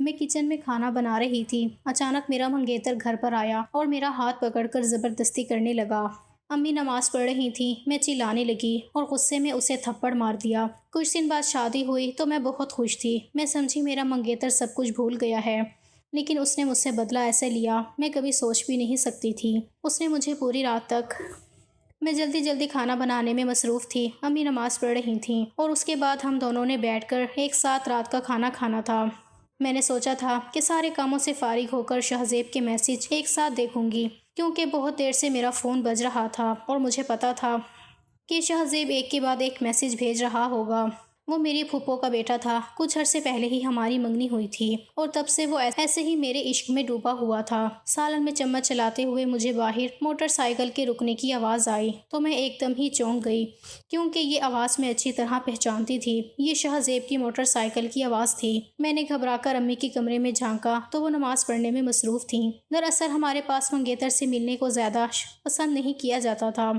میں کچن میں کھانا بنا رہی تھی۔ اچانک میرا منگیتر گھر پر آیا اور میرا ہاتھ پکڑ کر زبردستی کرنے لگا۔ امی نماز پڑھ رہی تھیں۔ میں چلانے لگی اور غصے میں اسے تھپڑ مار دیا۔ کچھ دن بعد شادی ہوئی تو میں بہت خوش تھی۔ میں سمجھی میرا منگیتر سب کچھ بھول گیا ہے، لیکن اس نے مجھ سے بدلہ ایسے لیا میں کبھی سوچ بھی نہیں سکتی تھی۔ اس نے مجھے پوری رات تک میں جلدی کھانا بنانے میں مصروف تھی۔ امی نماز پڑھ رہی تھیں اور اس کے بعد ہم دونوں نے بیٹھ کر ایک ساتھ رات کا کھانا کھانا تھا۔ میں نے سوچا تھا کہ سارے کاموں سے فارغ ہو کر شہزیب کے میسج ایک ساتھ دیکھوں گی، کیونکہ بہت دیر سے میرا فون بج رہا تھا اور مجھے پتا تھا کہ شہزیب ایک کے بعد ایک میسج بھیج رہا ہوگا۔ وہ میری پھوپھو کا بیٹا تھا۔ کچھ عرصے پہلے ہی ہماری منگنی ہوئی تھی اور تب سے وہ ایسے ہی میرے عشق میں ڈوبا ہوا تھا۔ سالن میں چمچ چلاتے ہوئے مجھے باہر موٹر سائیکل کے رکنے کی آواز آئی تو میں ایک دم ہی چونک گئی، کیونکہ یہ آواز میں اچھی طرح پہچانتی تھی۔ یہ شہزیب کی موٹر سائیکل کی آواز تھی۔ میں نے گھبرا کر امی کے کمرے میں جھانکا تو وہ نماز پڑھنے میں مصروف تھیں۔ دراصل ہمارے پاس منگیتر سے ملنے کو زیادہ پسند نہیں کیا جاتا تھا۔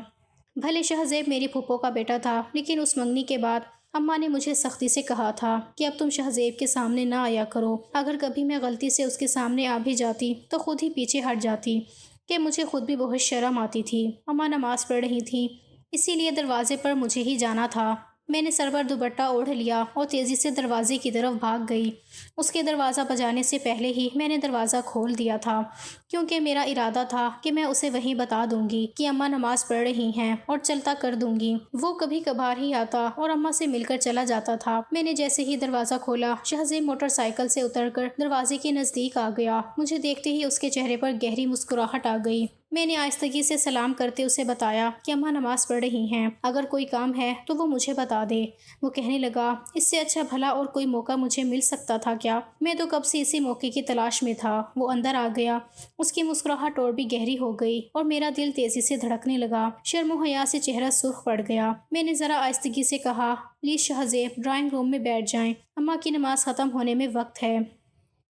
بھلے شہزیب میری پھوپھو کا بیٹا تھا، لیکن اس منگنی کے بعد اماں نے مجھے سختی سے کہا تھا کہ اب تم شہزیب کے سامنے نہ آیا کرو۔ اگر کبھی میں غلطی سے اس کے سامنے آ بھی جاتی تو خود ہی پیچھے ہٹ جاتی، کہ مجھے خود بھی بہت شرم آتی تھی۔ اماں نماز پڑھ رہی تھیں، اسی لیے دروازے پر مجھے ہی جانا تھا۔ میں نے سر پر دوپٹہ اوڑھ لیا اور تیزی سے دروازے کی طرف بھاگ گئی۔ اس کے دروازہ بجانے سے پہلے ہی میں نے دروازہ کھول دیا تھا، کیونکہ میرا ارادہ تھا کہ میں اسے وہیں بتا دوں گی کہ اماں نماز پڑھ رہی ہیں اور چلتا کر دوں گی۔ وہ کبھی کبھار ہی آتا اور اماں سے مل کر چلا جاتا تھا۔ میں نے جیسے ہی دروازہ کھولا، شہزیب موٹر سائیکل سے اتر کر دروازے کے نزدیک آ گیا۔ مجھے دیکھتے ہی اس کے چہرے پر گہری مسکراہٹ آ گئی۔ میں نے آہستگی سے سلام کرتے اسے بتایا کہ اماں نماز پڑھ رہی ہیں، اگر کوئی کام ہے تو وہ مجھے بتا دے۔ وہ کہنے لگا، اس سے اچھا بھلا اور کوئی موقع مجھے مل سکتا تھا کیا؟ میں تو کب سے اسی موقع کی تلاش میں تھا۔ وہ اندر آ گیا۔ اس کی مسکراہٹ اور بھی گہری ہو گئی اور میرا دل تیزی سے دھڑکنے لگا۔ شرم و حیا سے چہرہ سرخ پڑ گیا۔ میں نے ذرا آہستگی سے کہا، پلیز شہزیب ڈرائنگ روم میں بیٹھ جائیں، اماں کی نماز ختم ہونے میں وقت ہے۔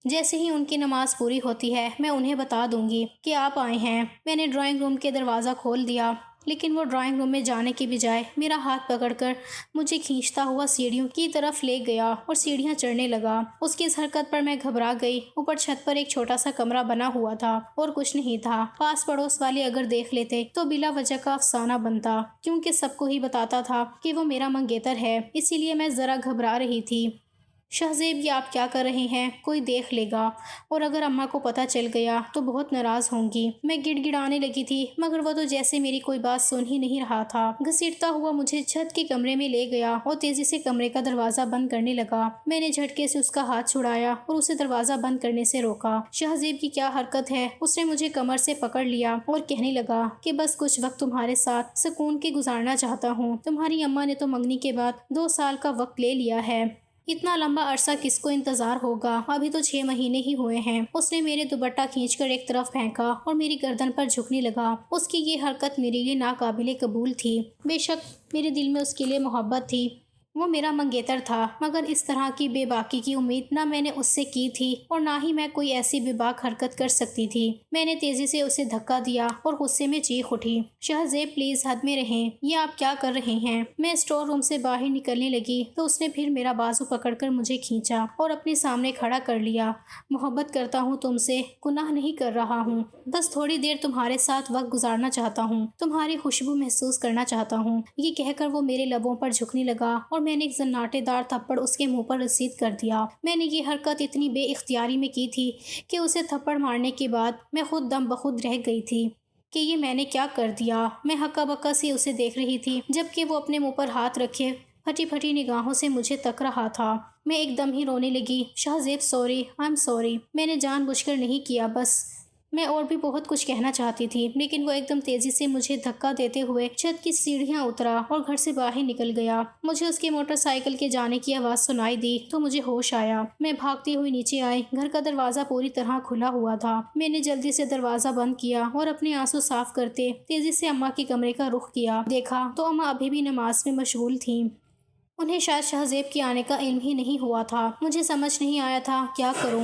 جیسے ہی ان کی نماز پوری ہوتی ہے میں انہیں بتا دوں گی کہ آپ آئے ہیں۔ میں نے ڈرائنگ روم کے دروازہ کھول دیا، لیکن وہ ڈرائنگ روم میں جانے کی بجائے میرا ہاتھ پکڑ کر مجھے کھینچتا ہوا سیڑھیوں کی طرف لے گیا اور سیڑھیاں چڑھنے لگا۔ اس کی اس حرکت پر میں گھبرا گئی۔ اوپر چھت پر ایک چھوٹا سا کمرہ بنا ہوا تھا اور کچھ نہیں تھا۔ پاس پڑوس والے اگر دیکھ لیتے تو بلا وجہ کا افسانہ بنتا، کیونکہ سب کو ہی بتاتا تھا کہ وہ میرا منگیتر ہے، اسی لیے میں ذرا گھبرا رہی تھی۔ شہزیب یہ آپ کیا کر رہے ہیں؟ کوئی دیکھ لے گا، اور اگر اماں کو پتہ چل گیا تو بہت ناراض ہوں گی۔ میں گڑ گڑانے لگی تھی، مگر وہ تو جیسے میری کوئی بات سن ہی نہیں رہا تھا۔ گھسیٹتا ہوا مجھے چھت کے کمرے میں لے گیا اور تیزی سے کمرے کا دروازہ بند کرنے لگا۔ میں نے جھٹکے سے اس کا ہاتھ چھڑایا اور اسے دروازہ بند کرنے سے روکا۔ شہزیب کی کیا حرکت ہے! اس نے مجھے کمر سے پکڑ لیا اور کہنے لگا کہ بس کچھ وقت تمہارے ساتھ سکون کے گزارنا چاہتا ہوں۔ تمہاری اماں نے تو منگنی کے بعد 2 سال کا وقت لے لیا ہے۔ اتنا لمبا عرصہ کس کو انتظار ہوگا؟ ابھی تو 6 مہینے ہی ہوئے ہیں۔ اس نے میرے دوپٹہ کھینچ کر ایک طرف پھینکا اور میری گردن پر جھکنے لگا۔ اس کی یہ حرکت میرے لیے ناقابل قبول تھی۔ بے شک میرے دل میں اس کے لیے محبت تھی، وہ میرا منگیتر تھا، مگر اس طرح کی بے باکی کی امید نہ میں نے اس سے کی تھی اور نہ ہی میں کوئی ایسی بے باک حرکت کر سکتی تھی۔ میں نے تیزی سے اسے دھکا دیا اور غصے میں چیخ اٹھی، شہزیب پلیز حد میں رہیں، یہ آپ کیا کر رہے ہیں؟ میں اسٹور روم سے باہر نکلنے لگی تو اس نے پھر میرا بازو پکڑ کر مجھے کھینچا اور اپنے سامنے کھڑا کر لیا۔ محبت کرتا ہوں تم سے، گناہ نہیں کر رہا ہوں، بس تھوڑی دیر تمہارے ساتھ وقت گزارنا چاہتا ہوں، تمہاری خوشبو محسوس کرنا چاہتا ہوں۔ یہ کہہ کر وہ میرے لبوں پر جھکنے لگا اور میں نے ایک زناٹے دار تھپڑ اس کے منہ پر رسید کر دیا۔ میں نے یہ حرکت اتنی بے اختیاری میں کی تھی کہ اسے تھپڑ مارنے کے بعد میں خود دم بخود رہ گئی تھی کہ یہ میں نے کیا کر دیا۔ میں ہکا بکا سی اسے دیکھ رہی تھی جبکہ وہ اپنے منہ پر ہاتھ رکھے پھٹی پھٹی نگاہوں سے مجھے تک رہا تھا۔ میں ایک دم ہی رونے لگی، شہزیب سوری، آئی ایم سوری، میں نے جان بوجھ کر نہیں کیا، بس میں اور بھی بہت کچھ کہنا چاہتی تھی، لیکن وہ ایک دم تیزی سے مجھے دھکا دیتے ہوئے چھت کی سیڑھیاں اترا اور گھر سے باہر نکل گیا۔ مجھے اس کے موٹر سائیکل کے جانے کی آواز سنائی دی تو مجھے ہوش آیا۔ میں بھاگتی ہوئی نیچے آئی۔ گھر کا دروازہ پوری طرح کھلا ہوا تھا۔ میں نے جلدی سے دروازہ بند کیا اور اپنے آنسو صاف کرتے تیزی سے اماں کے کمرے کا رخ کیا۔ دیکھا تو اماں ابھی بھی نماز میں مشغول تھیں۔ انہیں شاید شہزیب کے آنے کا علم ہی نہیں ہوا تھا۔ مجھے سمجھ نہیں آیا تھا کیا کروں۔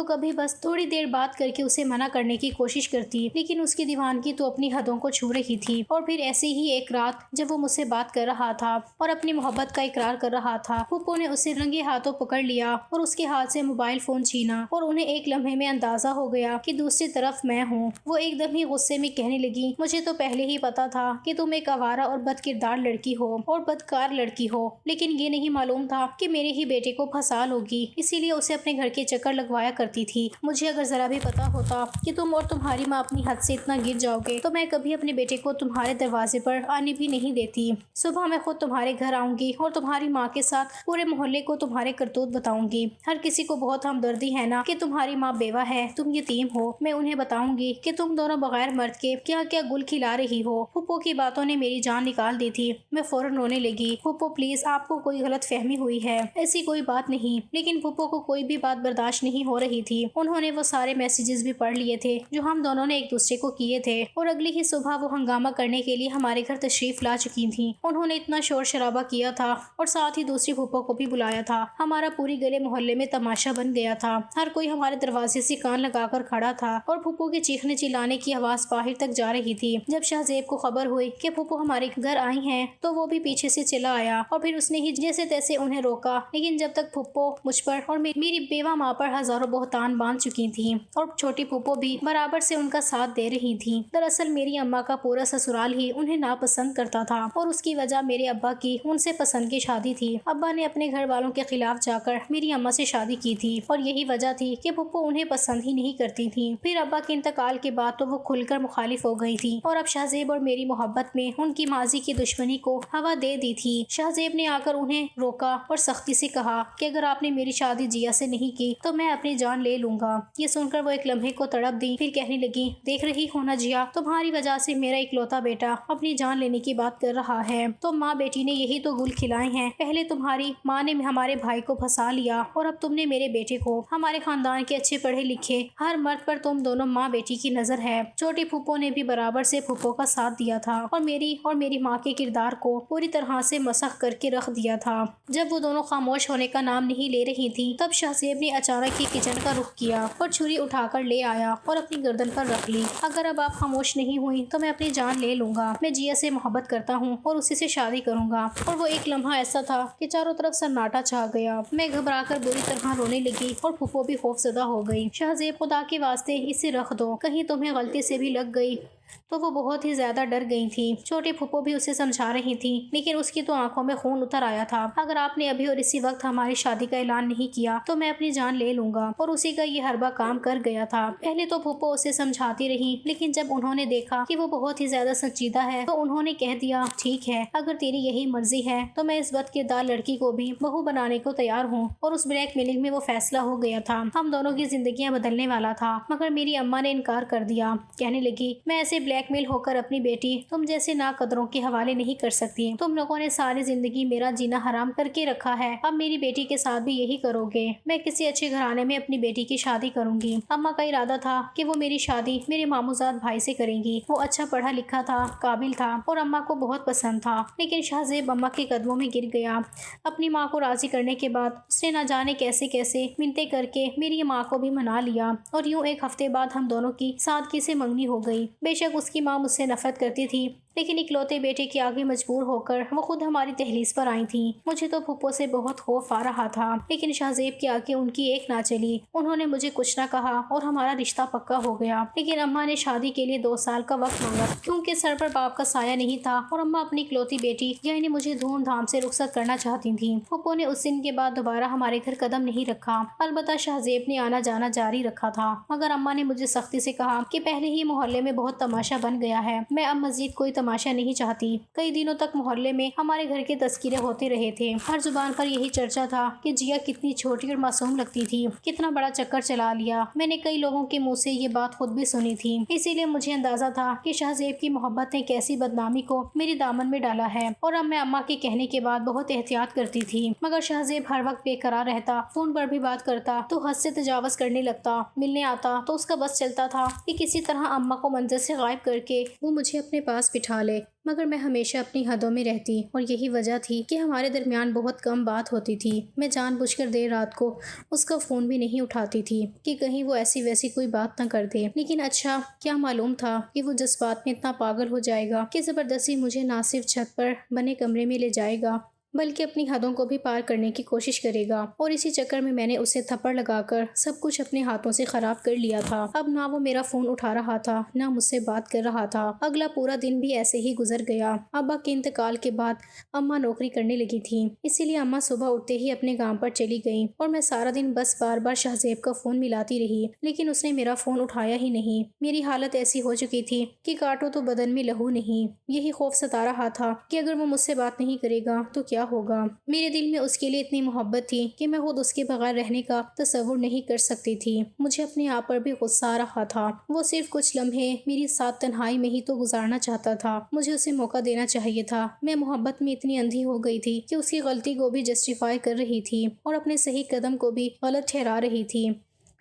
تو کبھی بس تھوڑی دیر بات کر کے اسے منع کرنے کی کوشش کرتی، لیکن اس کی دیوانگی تو اپنی حدوں کو چھو رہی تھی۔ اور پھر ایسے ہی ایک رات جب وہ مجھ سے بات کر رہا تھا اور اپنی محبت کا اقرار کر رہا تھا، پھپھو نے اسے رنگے ہاتھوں پکڑ لیا اور اس کے ہاتھ سے موبائل فون چھینا، اور انہیں ایک لمحے میں اندازہ ہو گیا کہ دوسری طرف میں ہوں۔ وہ ایک دم ہی غصے میں کہنے لگی، مجھے تو پہلے ہی پتا تھا کہ تم ایک آوارہ اور بد کردار لڑکی ہو اور بدکار لڑکی ہو، لیکن یہ نہیں معلوم تھا کہ میرے ہی بیٹے کو پھنسا لوگی، اسی لیے اسے اپنے گھر کے چکر لگوایا کرتی تھی۔ مجھے اگر ذرا بھی پتا ہوتا کہ تم اور تمہاری ماں اپنی حد سے اتنا گر جاؤ گے تو میں کبھی اپنے بیٹے کو تمہارے دروازے پر آنے بھی نہیں دیتی۔ صبح میں خود تمہارے گھر آؤں گی اور تمہاری ماں کے ساتھ پورے محلے کو تمہارے کرتوت بتاؤں گی۔ ہر کسی کو بہت ہمدردی ہے نا کہ تمہاری ماں بیوہ ہے، تم یتیم ہو۔ میں انہیں بتاؤں گی کہ تم دونوں بغیر مرد کے کیا کیا گل کھلا رہی ہو۔ پھپھو کی باتوں نے میری جان نکال دی تھی۔ میں فوراً رونے لگی۔ پھپھو پلیز، آپ کو کوئی غلط فہمی ہوئی ہے، ایسی کوئی بات نہیں۔ لیکن پھپھو کو کوئی بھی بات برداشت نہیں ہو رہی تھی۔ انہوں نے وہ سارے میسیجز بھی پڑھ لیے تھے جو ہم دونوں نے ایک دوسرے کو کیے تھے، اور اگلی ہی صبح وہ ہنگامہ کرنے کے لیے ہمارے گھر تشریف لا چکی تھیں۔ انہوں نے اتنا شور شرابہ کیا تھا اور ساتھ ہی دوسری پھپھو کو بھی بلایا تھا۔ ہمارا پوری گلے محلے میں تماشا بن گیا تھا۔ ہر کوئی ہمارے دروازے سے کان لگا کر کھڑا تھا اور پھپھو کے چیخنے چلانے کی آواز باہر تک جا رہی تھی۔ جب شہزیب کو خبر ہوئی کہ پھپھو ہمارے گھر آئی ہیں تو وہ بھی پیچھے سے چلا آیا اور پھر اس نے ہی جیسے تیسے انہیں روکا، لیکن جب تک پھپھو مجھ پر اور میری بیوہ ماں پر ہزاروں بہتان باندھ چکی تھیں اور چھوٹی پھپھو بھی برابر سے ان کا ساتھ دے رہی تھیں۔ دراصل میری اماں کا پورا سسرال ہی انہیں ناپسند کرتا تھا اور اس کی وجہ میرے ابا کی ان سے پسند کی شادی تھی۔ ابا نے اپنے گھر والوں کے خلاف جا کر میری اماں سے شادی کی تھی اور یہی وجہ تھی کہ پھپھو انہیں پسند ہی نہیں کرتی تھی۔ پھر ابا کے انتقال کے بعد تو وہ کھل کر مخالف ہو گئی تھی اور اب شہزیب اور میری محبت میں ان کی ماضی کی دشمنی کو ہوا دے دی تھی۔ شہزیب نے آ کر انہیں روکا اور سختی سے کہا کہ اگر آپ نے میری شادی جیا سے نہیں کی تو میں اپنی جان لے لوں گا۔ یہ سن کر وہ ایک لمحے کو تڑپ دی، پھر کہنے لگی، دیکھ رہی ہو نا جیا، تمہاری وجہ سے میرا اکلوتا بیٹا اپنی جان لینے کی بات کر رہا ہے۔ تو ماں بیٹی نے یہی تو گل کھلائے ہیں۔ پہلے تمہاری ماں نے ہمارے بھائی کو پھنسا لیا اور اب تم نے میرے بیٹے کو۔ ہمارے خاندان کے اچھے پڑھے لکھے ہر مرد پر تم دونوں ماں بیٹی کی نظر ہے۔ چھوٹی پھپھو نے بھی برابر سے پھپھو کا ساتھ دیا تھا اور میری ماں کے کردار کو پوری طرح سے مسخ کر کے رکھ دیا تھا۔ جب وہ دونوں خاموش ہونے کا نام نہیں لے رہی تھی تب شہزیب نے اچانک ہی کچن کا رخ کیا اور چھری اٹھا کر لے آیا اور اپنی گردن پر رکھ لی۔ اگر اب آپ خاموش نہیں ہوئی تو میں اپنی جان لے لوں گا۔ میں جیا سے محبت کرتا ہوں اور اسی سے شادی کروں گا۔ اور وہ ایک لمحہ ایسا تھا کہ چاروں طرف سناٹا چھا گیا۔ میں گھبرا کر بری طرح رونے لگی اور پھپھو بھی خوف زدہ ہو گئی۔ شہزیب، خدا کے واسطے اسے رکھ دو، کہیں تمہیں غلطی سے بھی لگ گئی تو۔ وہ بہت ہی زیادہ ڈر گئی تھی۔ چھوٹی پھپھو بھی اسے سمجھا رہی تھی، لیکن اس کی تو آنکھوں میں خون اتر آیا تھا۔ اگر آپ نے ابھی اور اسی وقت ہماری شادی کا اعلان نہیں کیا تو میں اپنی جان لے لوں گا۔ اور اسی کا یہ حربہ کام کر گیا تھا۔ پہلے تو پھپھو اسے سمجھاتی رہی، لیکن جب انہوں نے دیکھا کہ وہ بہت ہی زیادہ سنجیدہ ہے تو انہوں نے کہہ دیا، ٹھیک ہے، اگر تیری یہی مرضی ہے تو میں اس بد کردار لڑکی کو بھی بہو بنانے کو تیار ہوں۔ اور اس بلیک میلنگ میں وہ فیصلہ ہو گیا تھا۔ ہم دونوں کی زندگیاں بدلنے والا تھا، مگر میری اماں نے انکار کر دیا۔ کہنے لگی، میں ایسے بلیک میل ہو کر اپنی بیٹی تم جیسے ناقدروں کے حوالے نہیں کر سکتی۔ تم لوگوں نے ساری زندگی میرا جینا حرام کر کے رکھا ہے، اب میری بیٹی کے ساتھ بھی یہی کرو گے۔ میں کسی اچھے گھرانے میں اپنی بیٹی کی شادی کروں گی۔ اماں کا ارادہ تھا کہ وہ میری شادی میرے ماموزاد بھائی سے کریں گی۔ وہ اچھا پڑھا لکھا تھا، قابل تھا اور اماں کو بہت پسند تھا، لیکن شہزیب اماں کے قدموں میں گر گیا۔ اپنی ماں کو راضی کرنے کے بعد اس نے نہ جانے کیسے کیسے منتیں کر کے میری ماں کو بھی منا لیا، اور یوں ایک ہفتے بعد ہم دونوں کی سادگی سے منگنی ہو گئی۔ بے شک اس کی ماں مجھ سے نفرت کرتی تھی، لیکن اکلوتے بیٹے کے آگے مجبور ہو کر وہ خود ہماری دہلیز پر آئی تھیں۔ مجھے تو پھپھو سے بہت خوف آ رہا تھا، لیکن شہزیب کے آگے ان کی ایک نہ چلی۔ انہوں نے مجھے کچھ نہ کہا اور ہمارا رشتہ پکا ہو گیا، لیکن اماں نے شادی کے لیے 2 سال کا وقت مانگا، کیونکہ سر پر باپ کا سایہ نہیں تھا اور اماں اپنی اکلوتی بیٹی یعنی مجھے دھوم دھام سے رخصت کرنا چاہتی تھیں۔ پھپھو نے اس دن کے بعد دوبارہ ہمارے گھر قدم نہیں رکھا۔ البتہ شہزیب نے آنا جانا جاری رکھا تھا، مگر اماں نے مجھے سختی سے کہا کہ پہلے ہی محلے میں بہت تماشا بن گیا ہے، میں اب مزید کوئی تماشا نہیں چاہتی۔ کئی دنوں تک محلے میں ہمارے گھر کے تذکرے ہوتے رہے تھے۔ ہر زبان پر یہی چرچا تھا کہ جیا کتنی چھوٹی اور معصوم لگتی تھی، کتنا بڑا چکر چلا لیا۔ میں نے کئی لوگوں کے منہ سے یہ بات خود بھی سنی تھی، اسی لیے مجھے اندازہ تھا کہ شہزیب کی محبت نے کیسی بدنامی کو میری دامن میں ڈالا ہے، اور اب میں اماں کے کہنے کے بعد بہت احتیاط کرتی تھی۔ مگر شہزیب ہر وقت بے قرار رہتا، فون پر بھی بات کرتا تو حد سے تجاوز کرنے لگتا، ملنے آتا تو اس کا بس چلتا تھا کہ کسی طرح اماں کو منظر سے غائب کر کے وہ مجھے اپنے پاس بٹھا اٹھا لے، مگر میں ہمیشہ اپنی حدوں میں رہتی اور یہی وجہ تھی کہ ہمارے درمیان بہت کم بات ہوتی تھی۔ میں جان بوجھ کر دیر رات کو اس کا فون بھی نہیں اٹھاتی تھی کہ کہیں وہ ایسی ویسی کوئی بات نہ کر دے، لیکن اچھا کیا معلوم تھا کہ وہ جذبات میں اتنا پاگل ہو جائے گا کہ زبردستی مجھے نہ صرف چھت پر بنے کمرے میں لے جائے گا بلکہ اپنی حدوں کو بھی پار کرنے کی کوشش کرے گا، اور اسی چکر میں نے اسے تھپڑ لگا کر سب کچھ اپنے ہاتھوں سے خراب کر لیا تھا۔ اب نہ وہ میرا فون اٹھا رہا تھا نہ مجھ سے بات کر رہا تھا۔ اگلا پورا دن بھی ایسے ہی گزر گیا۔ ابا کے انتقال کے بعد اماں نوکری کرنے لگی تھی، اسی لیے اماں صبح اٹھتے ہی اپنے کام پر چلی گئیں اور میں سارا دن بس بار بار شہزیب کا فون ملاتی رہی، لیکن اس نے میرا فون اٹھایا ہی نہیں۔ میری حالت ایسی ہو چکی تھی کہ کاٹو تو بدن میں لہو نہیں۔ یہی خوف ستا رہا تھا کہ اگر وہ مجھ سے بات نہیں کرے گا تو کیا ہوگا۔ میرے دل میں اس کے لیے اتنی محبت تھی کہ میں خود اس کے بغیر رہنے کا تصور نہیں کر سکتی تھی۔ مجھے اپنے آپ پر بھی غصہ آ رہا تھا۔ وہ صرف کچھ لمحے میری ساتھ تنہائی میں ہی تو گزارنا چاہتا تھا، مجھے اسے موقع دینا چاہیے تھا۔ میں محبت میں اتنی اندھی ہو گئی تھی کہ اس کی غلطی کو بھی جسٹیفائی کر رہی تھی اور اپنے صحیح قدم کو بھی غلط ٹھہرا رہی تھی۔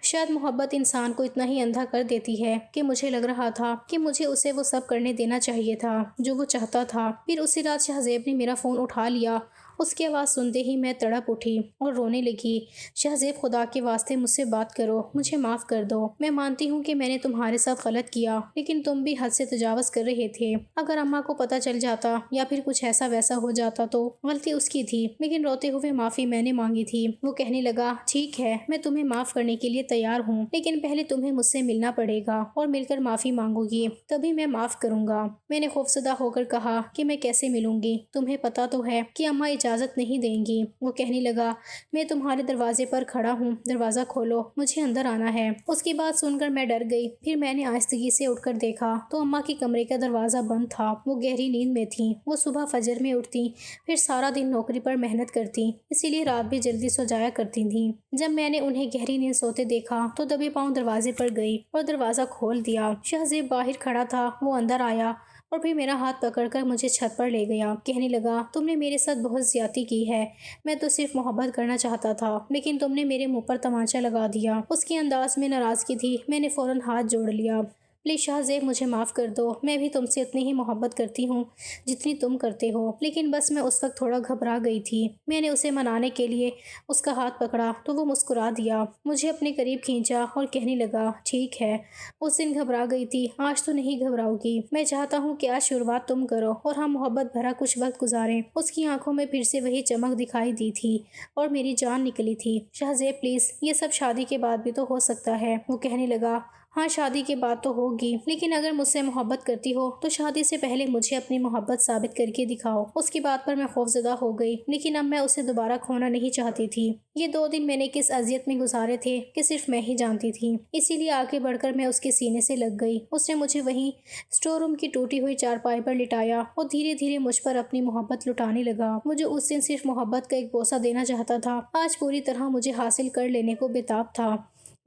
شاید محبت انسان کو اتنا ہی اندھا کر دیتی ہے کہ مجھے لگ رہا تھا کہ مجھے اسے وہ سب کرنے دینا چاہیے تھا جو وہ چاہتا تھا۔ پھر اسی رات شہزیب نے میرا فون اٹھا لیا۔ اس کی آواز سنتے ہی میں تڑپ اٹھی اور رونے لگی۔ شہزیب خدا کے واسطے مجھ سے بات کرو، مجھے معاف کر دو۔ میں مانتی ہوں کہ میں نے تمہارے ساتھ غلط کیا، لیکن تم بھی حد سے تجاوز کر رہے تھے۔ اگر اماں کو پتہ چل جاتا یا پھر کچھ ایسا ویسا ہو جاتا تو غلطی اس کی تھی، لیکن روتے ہوئے معافی میں نے مانگی تھی۔ وہ کہنے لگا ٹھیک ہے، میں تمہیں معاف کرنے کے لیے تیار ہوں، لیکن پہلے تمہیں مجھ سے ملنا پڑے گا اور مل کر معافی مانگو گی، تبھی میں معاف کروں گا۔ میں نے خوفزدہ ہو کر کہا کہ میں کیسے ملوں گی، تمہیں پتہ تو ہے کہ اماں اجازت نہیں دیں گی۔ وہ کہنے لگا میں تمہارے دروازے پر کھڑا ہوں، دروازہ کھولو، مجھے اندر آنا ہے۔ اس کی بات سن کر میں ڈر گئی۔ پھر میں نے آہستگی سے اٹھ کر دیکھا تو اماں کے کمرے کا دروازہ بند تھا۔ وہ گہری نیند میں تھیں۔ وہ صبح فجر میں اٹھتی، پھر سارا دن نوکری پر محنت کرتی، اسی لیے رات بھی جلدی سو جایا کرتی تھیں۔ جب میں نے انہیں گہری نیند سوتے دیکھا تو دبے پاؤں دروازے پر گئی اور دروازہ کھول دیا۔ شہزیب باہر کھڑا تھا۔ وہ اندر آیا اور پھر میرا ہاتھ پکڑ کر مجھے چھت پر لے گیا۔ کہنے لگا تم نے میرے ساتھ بہت زیادتی کی ہے، میں تو صرف محبت کرنا چاہتا تھا، لیکن تم نے میرے منہ پر تمانچہ لگا دیا۔ اس کے انداز میں ناراضگی تھی۔ میں نے فوراً ہاتھ جوڑ لیا۔ پلیز شہزیب مجھے معاف کر دو، میں بھی تم سے اتنی ہی محبت کرتی ہوں جتنی تم کرتے ہو، لیکن بس میں اس وقت تھوڑا گھبرا گئی تھی۔ میں نے اسے منانے کے لیے اس کا ہاتھ پکڑا تو وہ مسکرا دیا، مجھے اپنے قریب کھینچا اور کہنے لگا ٹھیک ہے، اس دن گھبرا گئی تھی، آج تو نہیں گھبراؤ گی۔ میں چاہتا ہوں کہ آج شروعات تم کرو اور ہم محبت بھرا کچھ وقت گزاریں۔ اس کی آنکھوں میں پھر سے وہی چمک دکھائی دی تھی اور میری جان نکلی تھی۔ شہزیب پلیز، یہ سب شادی کے بعد بھی تو ہو سکتا ہے۔ وہ کہنے لگا ہاں شادی کے بعد تو ہوگی، لیکن اگر مجھ سے محبت کرتی ہو تو شادی سے پہلے مجھے اپنی محبت ثابت کر کے دکھاؤ۔ اس کی بات پر میں خوفزدہ ہو گئی، لیکن اب میں اسے دوبارہ کھونا نہیں چاہتی تھی۔ یہ 2 دن میں نے کس اذیت میں گزارے تھے کہ صرف میں ہی جانتی تھی، اسی لیے آگے بڑھ کر میں اس کے سینے سے لگ گئی۔ اس نے مجھے وہیں اسٹور روم کی ٹوٹی ہوئی چارپائی پر لٹایا اور دھیرے دھیرے مجھ پر اپنی محبت لٹانے لگا۔ مجھے اس دن صرف محبت کا ایک بوسہ دینا چاہتا تھا، آج پوری طرح مجھے حاصل کر لینے کو بےتاب تھا۔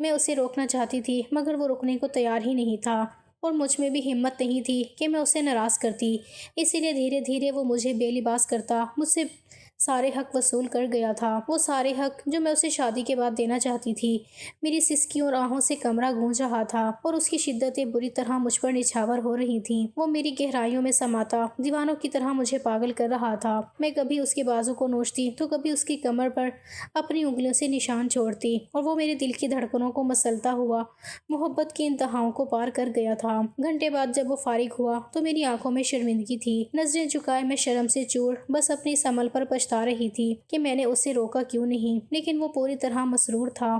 میں اسے روکنا چاہتی تھی مگر وہ رکنے کو تیار ہی نہیں تھا اور مجھ میں بھی ہمت نہیں تھی کہ میں اسے ناراض کرتی، اسی لیے دھیرے دھیرے وہ مجھے بے لباس کرتا، مجھ سے سارے حق وصول کر گیا تھا، وہ سارے حق جو میں اسے شادی کے بعد دینا چاہتی تھی۔ میری سسکیوں اور آہوں سے کمرہ گونج رہا تھا اور اس کی شدتیں بری طرح مجھ پر نچھاور ہو رہی تھیں۔ وہ میری گہرائیوں میں سماتا دیوانوں کی طرح مجھے پاگل کر رہا تھا۔ میں کبھی اس کے بازو کو نوچتی تو کبھی اس کی کمر پر اپنی انگلیوں سے نشان چھوڑتی اور وہ میرے دل کی دھڑکنوں کو مسلتا ہوا محبت کی انتہاؤں کو پار کر گیا تھا۔ گھنٹے بعد جب وہ فارغ ہوا تو میری آنکھوں میں شرمندگی تھی، نظریں جھکائے میں شرم سے چور بس اپنی اس عمل پر پچھتا رہی تھی کہ میں نے اسے روکا کیوں نہیں، لیکن وہ پوری طرح مسرور تھا۔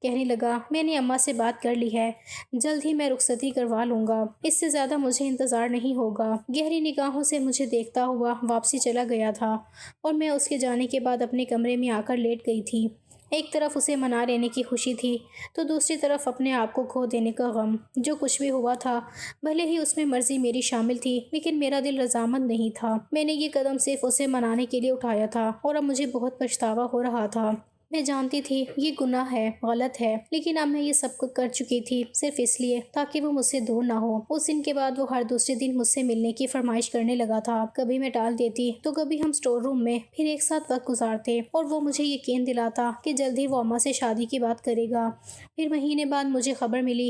کہنے لگا میں نے اماں سے بات کر لی ہے، جلد ہی میں رخصتی کروا لوں گا، اس سے زیادہ مجھے انتظار نہیں ہوگا۔ گہری نگاہوں سے مجھے دیکھتا ہوا واپسی چلا گیا تھا اور میں اس کے جانے کے بعد اپنے کمرے میں آ کر لیٹ گئی تھی۔ ایک طرف اسے منا لینے کی خوشی تھی تو دوسری طرف اپنے آپ کو کھو دینے کا غم۔ جو کچھ بھی ہوا تھا بھلے ہی اس میں مرضی میری شامل تھی، لیکن میرا دل رضامند نہیں تھا۔ میں نے یہ قدم صرف اسے منانے کے لیے اٹھایا تھا اور اب مجھے بہت پچھتاوا ہو رہا تھا۔ میں جانتی تھی یہ گناہ ہے، غلط ہے، لیکن اب میں یہ سب کچھ کر چکی تھی صرف اس لیے تاکہ وہ مجھ سے دور نہ ہو۔ اس دن کے بعد وہ ہر دوسرے دن مجھ سے ملنے کی فرمائش کرنے لگا تھا۔ کبھی میں ٹال دیتی تو کبھی ہم اسٹور روم میں پھر ایک ساتھ وقت گزارتے اور وہ مجھے یقین دلاتا کہ جلد ہی وہ اماں سے شادی کی بات کرے گا۔ پھر مہینے بعد مجھے خبر ملی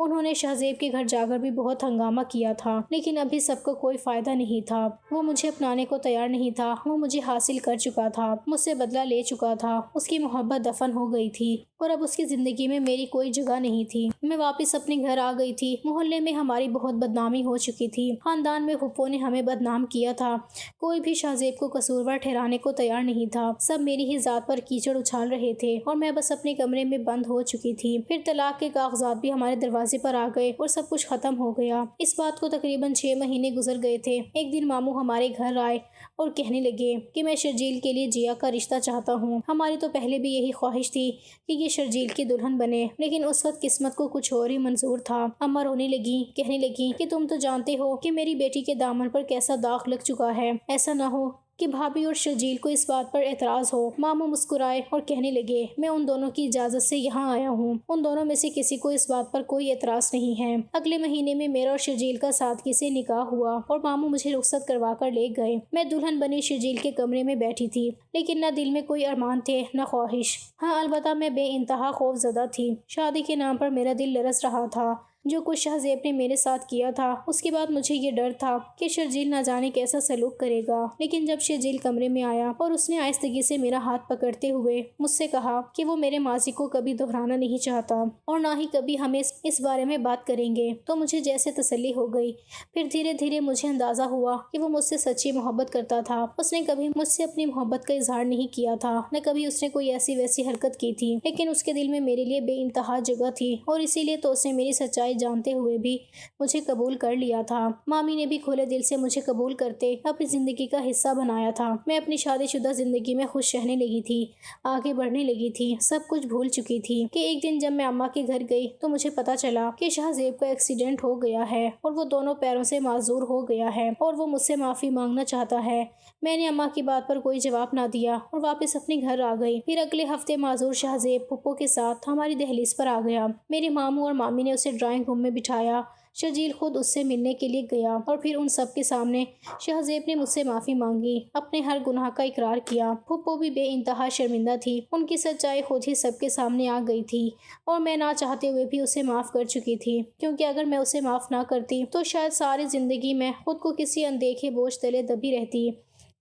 انہوں نے شہزیب کے گھر جا کر بھی بہت ہنگامہ کیا تھا، لیکن ابھی سب کو کوئی فائدہ نہیں تھا۔ وہ مجھے اپنانے کو تیار نہیں تھا۔ وہ مجھے حاصل کر چکا تھا، مجھ سے بدلہ لے چکا تھا، اس کی محبت دفن ہو گئی تھی اور اب اس کی زندگی میں میری کوئی جگہ نہیں تھی۔ میں واپس اپنے گھر آ گئی تھی۔ محلے میں ہماری بہت بدنامی ہو چکی تھی۔ خاندان میں پھپھو نے ہمیں بدنام کیا تھا۔ کوئی بھی شہزیب کو قصوروار ٹھہرانے کو تیار نہیں تھا۔ سب میری ہی ذات پر کیچڑ اچھال رہے تھے اور میں بس اپنے کمرے میں بند ہو چکی تھی۔ پھر طلاق کے کاغذات بھی ہمارے دروازے پر آ گئے اور سب کچھ ختم ہو گیا۔ اس بات کو تقریباً 6 مہینے گزر گئے تھے۔ ایک دن ماموں ہمارے گھر آئے اور کہنے لگے کہ میں شرجیل کے لیے جیا کا رشتہ چاہتا ہوں۔ ہماری تو پہلے بھی یہی خواہش تھی کہ یہ شرجیل کی دلہن بنے، لیکن اس وقت قسمت کو کچھ اور ہی منظور تھا۔ اماں رونے لگی، کہنے لگی کہ تم تو جانتے ہو کہ میری بیٹی کے دامن پر کیسا داغ لگ چکا ہے، ایسا نہ ہو کہ بھابھی اور شرجیل کو اس بات پر اعتراض ہو۔ ماموں مسکرائے اور کہنے لگے، میں ان دونوں کی اجازت سے یہاں آیا ہوں۔ ان دونوں میں سے کسی کو اس بات پر کوئی اعتراض نہیں ہے۔ اگلے مہینے میں میرا اور شرجیل کا سادگی سے نکاح ہوا اور ماموں مجھے رخصت کروا کر لے گئے۔ میں دلہن بنی شرجیل کے کمرے میں بیٹھی تھی، لیکن نہ دل میں کوئی ارمان تھے نہ خواہش۔ ہاں، البتہ میں بے انتہا خوف زدہ تھی۔ شادی کے نام پر میرا دل لرز رہا تھا۔ جو کچھ شہزیب نے میرے ساتھ کیا تھا، اس کے بعد مجھے یہ ڈر تھا کہ شرجیل نہ جانے کیسا سلوک کرے گا۔ لیکن جب شرجیل کمرے میں آیا اور اس نے آہستگی سے میرا ہاتھ پکڑتے ہوئے مجھ سے کہا کہ وہ میرے ماضی کو کبھی دہرانا نہیں چاہتا اور نہ ہی کبھی ہم اس بارے میں بات کریں گے، تو مجھے جیسے تسلی ہو گئی۔ پھر دھیرے دھیرے مجھے اندازہ ہوا کہ وہ مجھ سے سچی محبت کرتا تھا۔ اس نے کبھی مجھ سے اپنی محبت کا اظہار نہیں کیا تھا، نہ کبھی اس نے کوئی ایسی ویسی حرکت کی تھی، لیکن اس کے دل میں میرے لیے بے انتہا جگہ تھی اور اسی لیے تو اس نے میری سچائی جانتے ہوئے بھی مجھے قبول کر لیا تھا۔ مامی نے بھی کھلے دل سے مجھے قبول کرتے اپنی زندگی کا حصہ بنایا تھا۔ میں اپنی شادی شدہ زندگی میں خوش رہنے لگی تھی، آگے بڑھنے لگی تھی، سب کچھ بھول چکی تھی کہ ایک دن جب میں اماں کے گھر گئی تو مجھے پتا چلا کہ شہزیب کا ایکسیڈنٹ ہو گیا ہے اور وہ دونوں پیروں سے معذور ہو گیا ہے اور وہ مجھ سے معافی مانگنا چاہتا ہے۔ میں نے اماں کی بات پر کوئی جواب نہ دیا اور واپس اپنے گھر آ گئی۔ پھر اگلے ہفتے معذور شہزیب پھپھو کے ساتھ ہماری دہلیز پر آ گیا۔ میرے ماموں اور مامی نے اسے ڈرائنگ روم میں بٹھایا۔ شرجیل خود اس سے ملنے کے لیے گیا اور پھر ان سب کے سامنے شہزیب نے مجھ سے معافی مانگی، اپنے ہر گناہ کا اقرار کیا۔ پھپھو بھی بے انتہا شرمندہ تھی، ان کی سچائی خود ہی سب کے سامنے آ گئی تھی اور میں نہ چاہتے ہوئے بھی اسے معاف کر چکی تھی، کیونکہ اگر میں اسے معاف نہ کرتی تو شاید ساری زندگی میں خود کو کسی اندیکھے بوجھ تلے دبی رہتی۔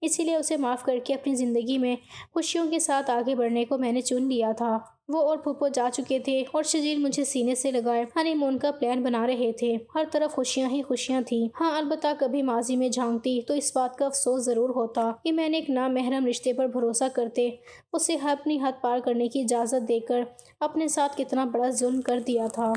اسی لیے اسے معاف کر کے اپنی زندگی میں خوشیوں کے ساتھ آگے بڑھنے کو میں نے چن لیا تھا۔ وہ اور پھپھو جا چکے تھے اور شرجیل مجھے سینے سے لگائے ہنی مون کا پلان بنا رہے تھے۔ ہر طرف خوشیاں ہی خوشیاں تھیں۔ ہاں، البتہ کبھی ماضی میں جھانکتی تو اس بات کا افسوس ضرور ہوتا کہ میں نے ایک نامحرم رشتے پر بھروسہ کرتے اسے اپنی حد پار کرنے کی اجازت دے کر اپنے ساتھ کتنا بڑا ظلم کر دیا تھا۔